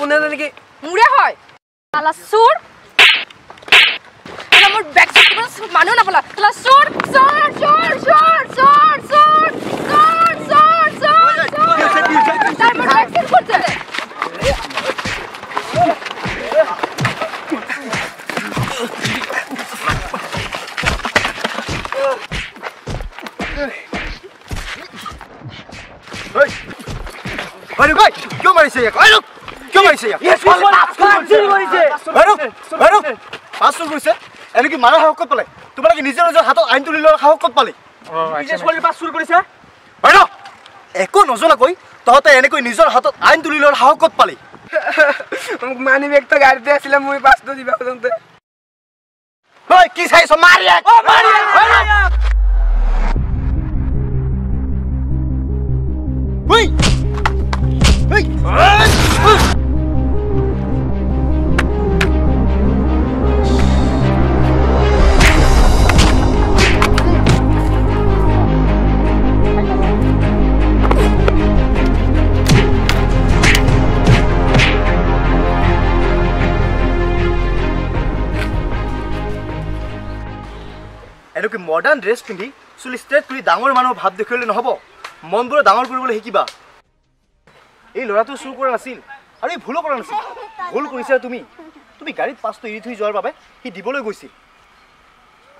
কোনে নেকি মুৰে হয় আলা চোৰ আলা মোৰ বেক চাইড মানুহ না বলা আলা চোৰ চোৰ চোৰ চোৰ চোৰ চোৰ চোৰ চোৰ চোৰ তাৰ মোৰ বেক সাইড করতে Aduh, guys, kau mana sih? Aduh, kau mana sih? Yes, pasur কৰিছে। Aduh, pasur কৰিছে। এনে কি মাৰা সাহস ক'ত পালে? তোমালোকে নিজৰ নিজৰ হাতত আইন তুলি লোৱাৰ সাহস ক'ত পালে? নিজে ছোৱালী pasur কৰিছে। আduh, একো নজনাকৈ তহঁতে এনেকৈ নিজৰ হাতত আইন তুলি লোৱাৰ সাহস ক'ত পালে? মানি বেগ তো গাড়ীতে আছিল মই পাঁচটো দিবা পৰ্যন্ত। ঐ কি চাইছ মাৰিয়া? ও মাৰিয়া। ঐ Hey! এনেকৈ মডাৰ্ণ ড্ৰেছ পিন্ধি চুলি ষ্ট্ৰেট কৰি ডাঙৰ মানুহৰ ভাৱ দেখাবলৈ নহ'ব মনবোৰ ডাঙৰ কৰিবলৈ শিকিবা এই লৰাটো চুৰ কৰা নাছিল আৰু এই ভুল কৰা নাছিল ভুল কৰিছা তুমি গাড়ীত পাছটো এৰি থৈ যোৱাৰ বাবে সি দিবলৈ গৈছিল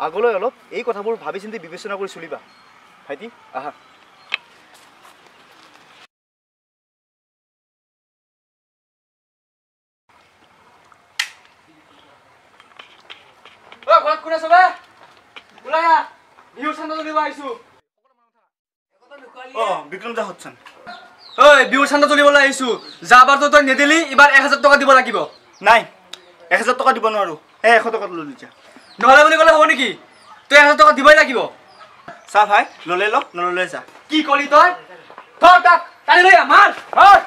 আগলৈ অলপ এই কথাবোৰ ভাবি চিন্তি বিবেচনা কৰি চলিবা ভাইটি আহা ও ঘৰত কোনে সবে ওলায়া বিহু চান্দা তুলিব আইছো বিক্ৰম দা হতছন ঐ বিহু চান্দা তুলিবলৈ আহিছো যাবাৰ তো তই নেদিলি এবাৰ 1000 টকা দিব লাগিব নাই 1000 টকা দিব নোৱাৰো 100 টকা লৈ যা নহলে বুলি ক'লে হ'ব নেকি তই 1000 টকা দিবই লাগিব চা ভাই ললে ল নললে যা কি কলি তই ধৰ তাক টানি লৈ মাৰ ধৰ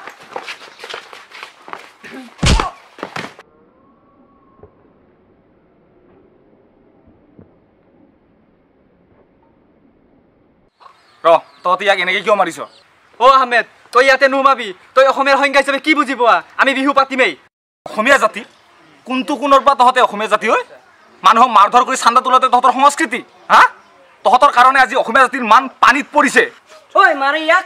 তই ইয়াক এনেকৈ কিয় মাৰিছ ও আহমেদ তই ইয়াতে নুমাবি তই অসমীয়াৰ সংজ্ঞা হিচাপে কি বুজি পোৱা আমি বিহু পাতিমেই অসমীয়া জাতি কোনটো কোণৰ পৰা তহঁতে অসমীয়া জাতি হয় মানুহক মাৰধৰ কৰি চান্দা তোলাতে তহঁতৰ সংস্কৃতি হা তহঁতৰ কাৰণে আজি অসমীয়া জাতিৰ মান পানীত পৰিছে ঐ মাৰি ইয়াক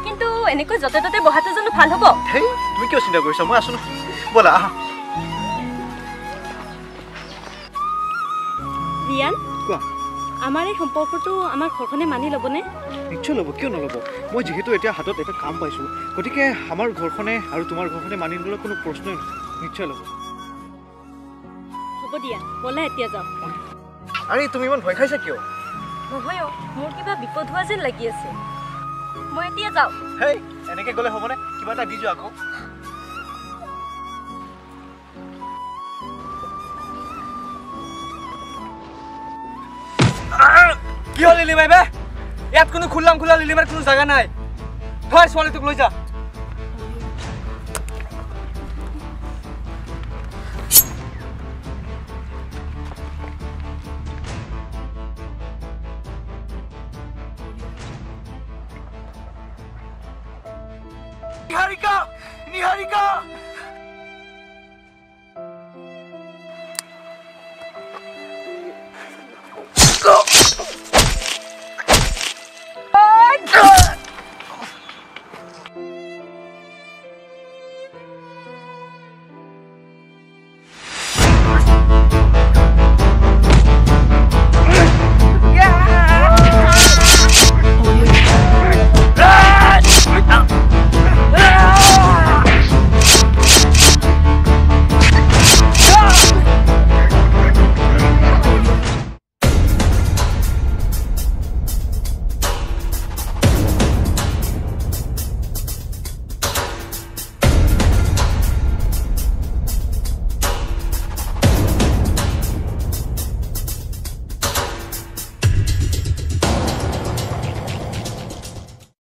কিন্তু এনেকৈ যতে ততে বহাতে জানো ভাল হ'ব হেই তুমি কিয় চিন্তা কৰিছা মই আছো ন বলা আহা ৰিয়ান কোৱা আমাৰ এই সম্পৰ্কটো আমাৰ ঘৰখনে মানি ল'বনে নিশ্চয় ল'ব কিয় নল'ব মই যিহেতু এতিয়া হাতত এটা কাম পাইছোঁ গতিকে আমাৰ ঘৰখনে আৰু তোমাৰ ঘৰখনে মানি ল'লে কোনো প্ৰশ্নই নহয় নিশ্চয় ল'ব হ'ব দিয়া ব'লা এতিয়া যাওঁ আৰে তুমি ইমান ভয় খাইছা কিয় নহয় মোৰ কিবা বিপদ হোৱা যেন লাগি আছে মই এতিয়া যাওঁ হেই এনেকৈ গ'লে হ'বনে কিবা এটা দি যোৱা আকৌ কি হ'ল লিলিমাই বে ইয়াত কোনো খোলা লিলিমাৰ কোনো জাগা নাই ধৰ ছোৱালীটোক লৈ যা নিহাৰিকা